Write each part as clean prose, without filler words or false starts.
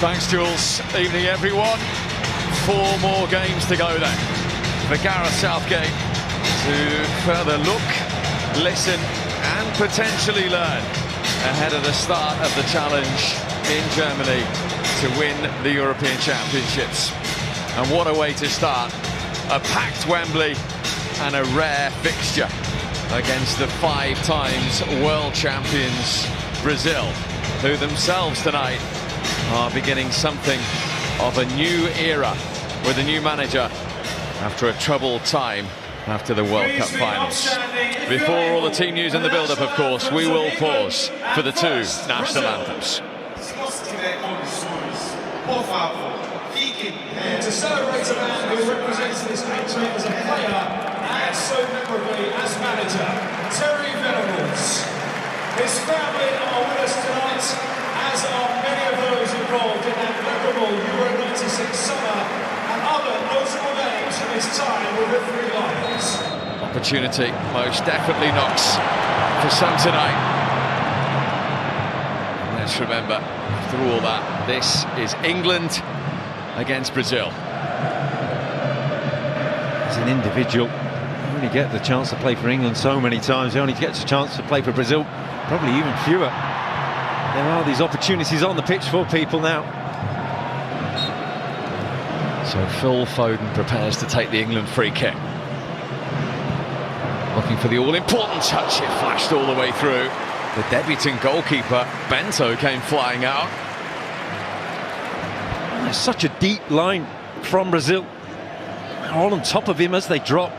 Thanks, Jules. Evening, everyone. 4 more games to go then for Gareth Southgate to further look, listen and potentially learn ahead of the start of the challenge in Germany to win the European Championships. And what a way to start. A packed Wembley and a rare fixture against the 5 times world champions Brazil, who themselves tonight are beginning something of a new era with a new manager after a troubled time after the World Cup finals. Before all the team news and the build-up, of course, we will pause for the 2 national anthems. To celebrate a man who represents this country as a player and so memorably as manager, Terry Venables. His family are with us tonight, as are many of those involved in that memorable Euro '96 summer and other notable names from his time with the Three Lions. Opportunity most definitely knocks for some tonight. And let's remember, after all that, this is England against Brazil. As an individual, you only get the chance to play for England so many times. You only get a chance to play for Brazil, probably even fewer. There are these opportunities on the pitch for people now. So Phil Foden prepares to take the England free kick. Looking for the all-important touch. It flashed all the way through. The debutant goalkeeper, Bento, came flying out. There's such a deep line from Brazil. They're all on top of him as they drop.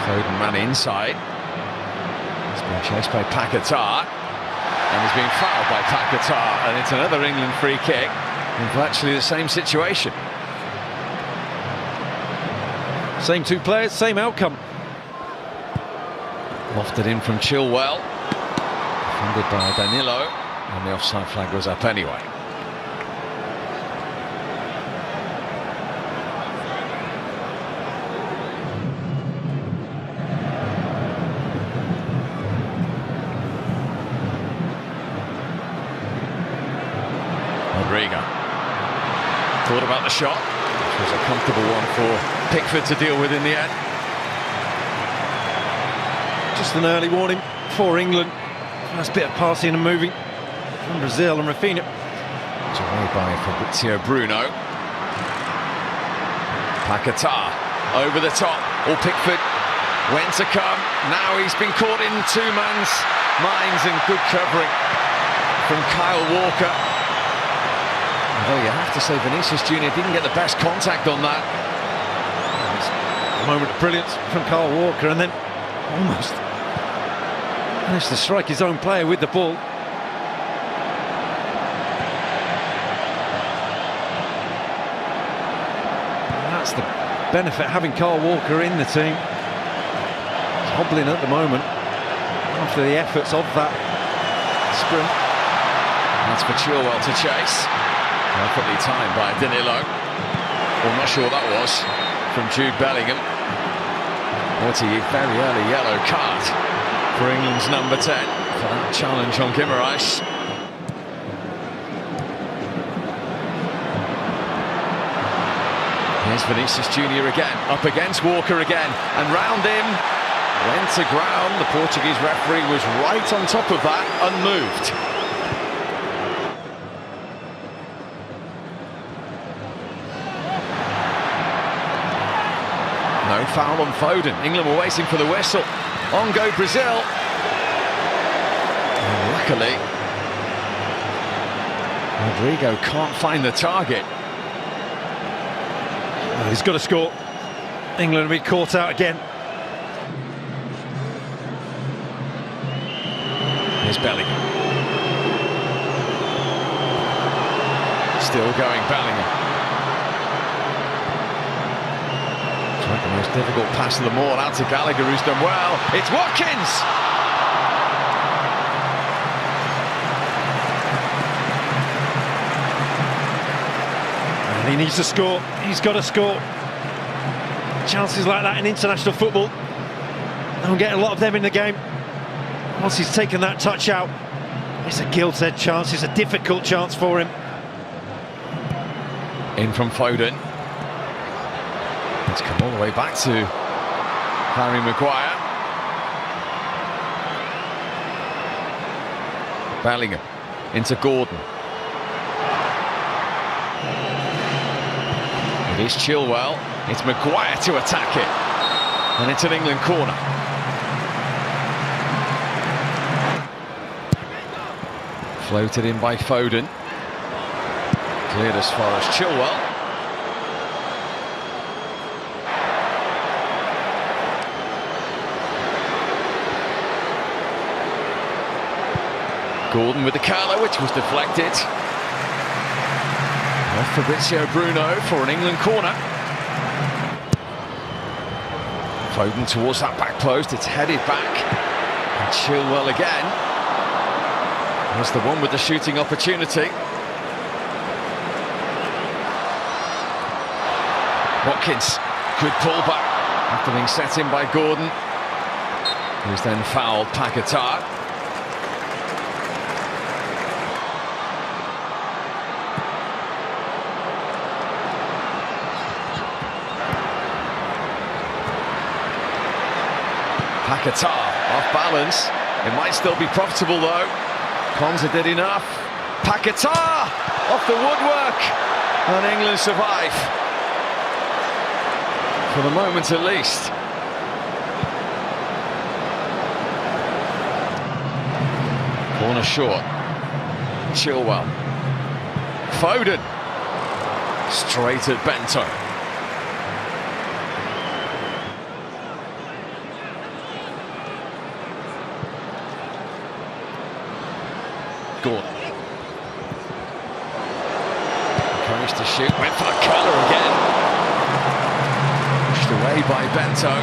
Foden ran inside. He's been chased by Paquetá. And he's been fouled by Paquetá. And it's another England free kick in virtually the same situation. Same 2 players, same outcome. Lofted in from Chilwell. Defended by Danilo, and the offside flag was up anyway. Rodrigo thought about the shot, which was a comfortable one for Pickford to deal with in the end. Just an early warning for England. Nice bit of passing and moving from Brazil, and Rafinha. It's away by Fabrizio Bruno. Paquetá over the top. All Pickford went to come. Now he's been caught in 2 man's minds, and good covering from Kyle Walker. Although you have to say Vinicius Junior didn't get the best contact on that. A moment of brilliance from Kyle Walker, and then almost managed to strike his own player with the ball. And that's the benefit having Kyle Walker in the team. He's hobbling at the moment after the efforts of that sprint. That's for Chilwell to chase. Perfectly timed by Danilo. Well, I'm not sure that was from Jude Bellingham. What a very early yellow card for England's number 10 for that challenge on Guimaraes. Here's Vinicius Junior again, up against Walker again, and round him, went to ground. The Portuguese referee was right on top of that, unmoved. No foul on Foden. England were waiting for the whistle. On go Brazil. And luckily, Rodrigo can't find the target. Well, he's got to score. England will be caught out again. Here's Bellingham. Still going Bellingham. Tried the most difficult pass of them all out to Gallagher, who's done well. It's Watkins! And he needs to score. He's got to score. Chances like that in international football, don't get a lot of them in the game. Once he's taken that touch out, it's a gilt-edged chance, it's a difficult chance for him. In from Foden. It's come all the way back to Harry Maguire. Bellingham into Gordon. It is Chilwell. It's Maguire to attack it. And it's an England corner. Floated in by Foden. Cleared as far as Chilwell. Gordon with the curler, which was deflected. Off Fabrizio Bruno for an England corner. Foden towards that back post, it's headed back. And Chilwell again. Was the one with the shooting opportunity. Watkins, good pull back after being set in by Gordon, who's then fouled Paquetá. Paquetá off balance. It might still be profitable though. Konza did enough. Paquetá off the woodwork, and England survive. For the moment at least. Corner short. Chilwell. Foden. Straight at Bento. Gordon. Encouraged to shoot. Went for the curler again. Pushed away by Bento.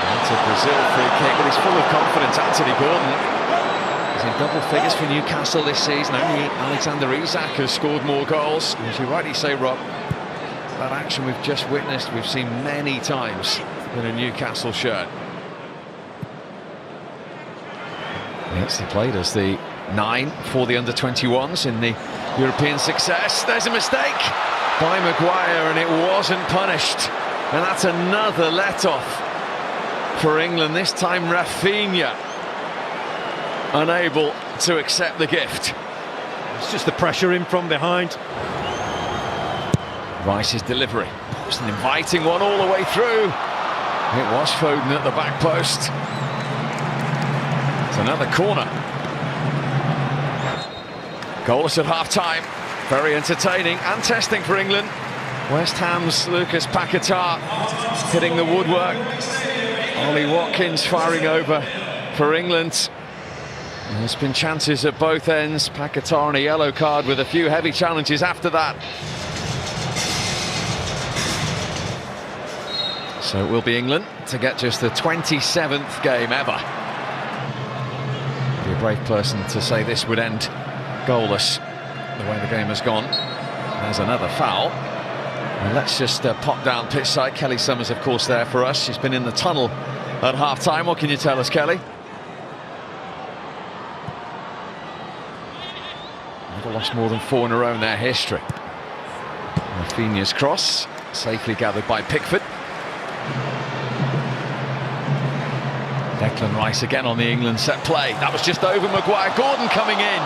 That's a Brazil free kick, but he's full of confidence. Anthony Gordon is in double figures for Newcastle this season. Only Alexander Isak has scored more goals. As you rightly say, Rob, that action we've just witnessed, we've seen many times in a Newcastle shirt. He played as the 9 for the under-21s in the European success. There's a mistake by Maguire and it wasn't punished. And that's another let-off for England. This time Rafinha unable to accept the gift. It's just the pressure in from behind. Rice's delivery. It was an inviting one all the way through. It was Foden at the back post. Another corner. Goalless at half-time. Very entertaining and testing for England. West Ham's Lucas Paquetá hitting the woodwork. Ollie Watkins firing over for England. There's been chances at both ends. Paquetá on a yellow card with a few heavy challenges after that. So it will be England to get just the 27th game ever. Be a brave person to say this would end goalless the way the game has gone. There's another foul. And let's just pop down pitch side. Kelly Summers, of course, there for us. She's been in the tunnel at half-time. What can you tell us, Kelly? Never lost more than 4 in a row in their history. Rafinha's cross, safely gathered by Pickford. Declan Rice again on the England set play. That was just over Maguire. Gordon coming in.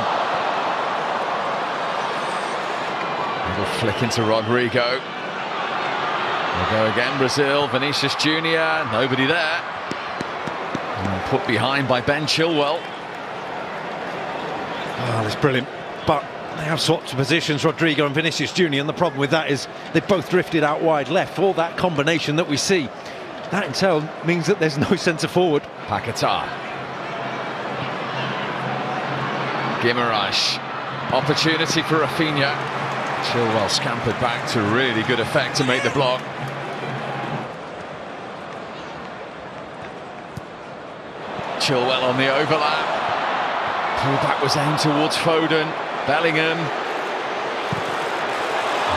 Little flick into Rodrigo. We'll go again, Brazil. Vinicius Junior, nobody there. And put behind by Ben Chilwell. Oh, that's brilliant. But they have swapped positions, Rodrigo and Vinicius Junior, and the problem with that is they've both drifted out wide left. For that combination that we see, that in turn means that there's no centre forward. Paquetá. Guimaraes. Opportunity for Rafinha. Chilwell scampered back to really good effect to make the block. Chilwell on the overlap. Pullback was aimed towards Foden. Bellingham.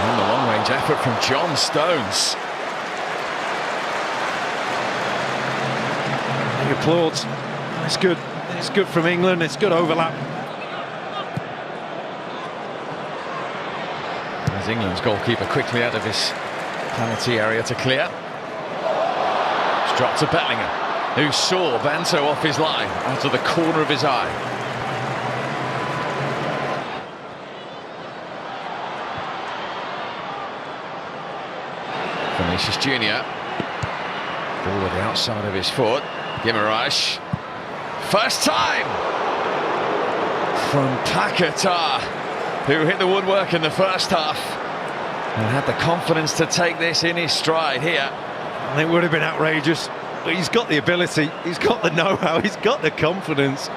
And the long-range effort from John Stones. He applauds. It's good. It's good from England. It's good overlap. As England's goalkeeper quickly out of his penalty area to clear. It's dropped to Bellingham, who saw Bento off his line out of the corner of his eye. Vinicius Junior. Ball with the outside of his foot. Guimaraes. First time from Paquetá, who hit the woodwork in the first half and had the confidence to take this in his stride here. And it would have been outrageous, but he's got the ability, he's got the know-how, he's got the confidence.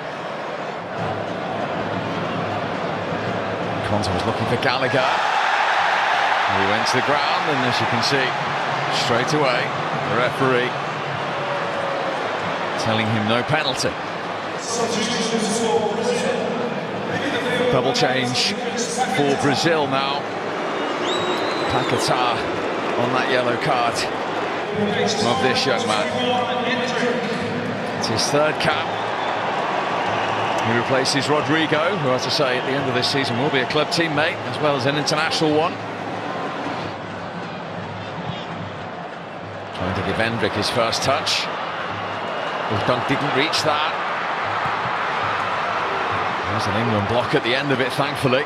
Konza was looking for Gallagher. He went to the ground, and as you can see, straight away, the referee telling him no penalty. Double change for Brazil now. Paquetá on that yellow card of this young man. It's his third cap. He replaces Rodrigo, who, as I say, at the end of this season will be a club teammate as well as an international one. Trying to give Endrick his first touch. Dunk didn't reach that. There's an England block at the end of it, thankfully.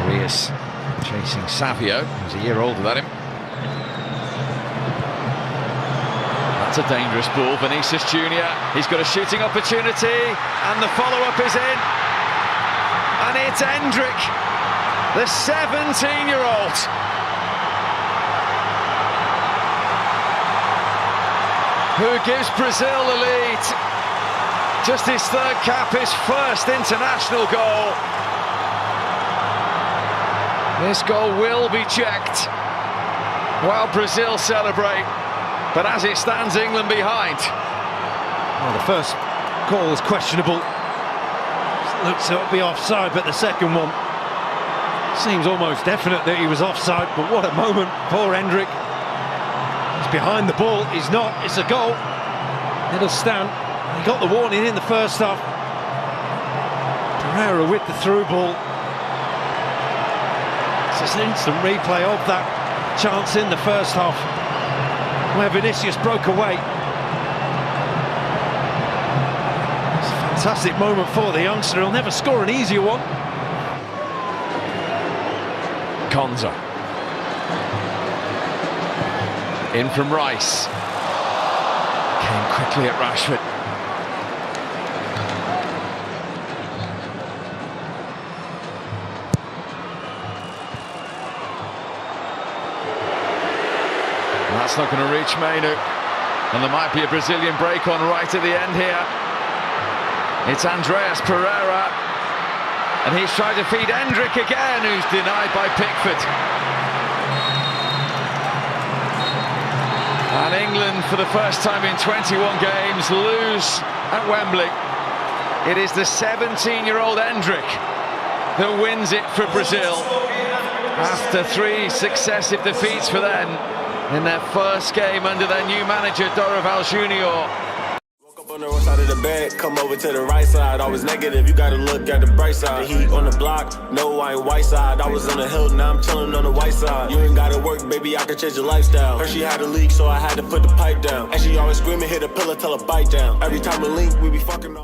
Arias chasing Savio, who's a year older than him. That's a dangerous ball. Vinicius Junior, he's got a shooting opportunity, and the follow-up is in. And it's Endrick, the 17-year-old. Who gives Brazil the lead. Just his third cap, his first international goal. This goal will be checked while Brazil celebrate. But as it stands, England behind. Well, the first call was questionable. Looks to be offside, but the second one seems almost definite that he was offside. But what a moment, poor Endrick. He's behind the ball, he's not, it's a goal. It'll stand. He got the warning in the first half. Pereira with the through ball. It's just an instant replay of that chance in the first half, where Vinicius broke away. It's a fantastic moment for the youngster. He'll never score an easier one. Konza. In from Rice. Came quickly at Rashford. That's not going to reach Mainu, and there might be a Brazilian break on right at the end here. It's Andreas Pereira, and he's trying to feed Endrick again, who's denied by Pickford. And England, for the first time in 21 games, lose at Wembley. It is the 17-year-old Endrick that wins it for Brazil after 3 successive defeats for them in their first game under their new manager, Dorival Junior. Woke up on the wrong side of the bed, come over to the right side. Always negative, you gotta look at the bright side. The heat on the block, no, I ain't white side. I was on the hill, now I'm chilling on the white side. You ain't gotta work, baby, I can change your lifestyle. Heard she had a leak, so I had to put the pipe down. And she always screaming, hit a pillar, tell her bite down. Every time we link, we be fucking on.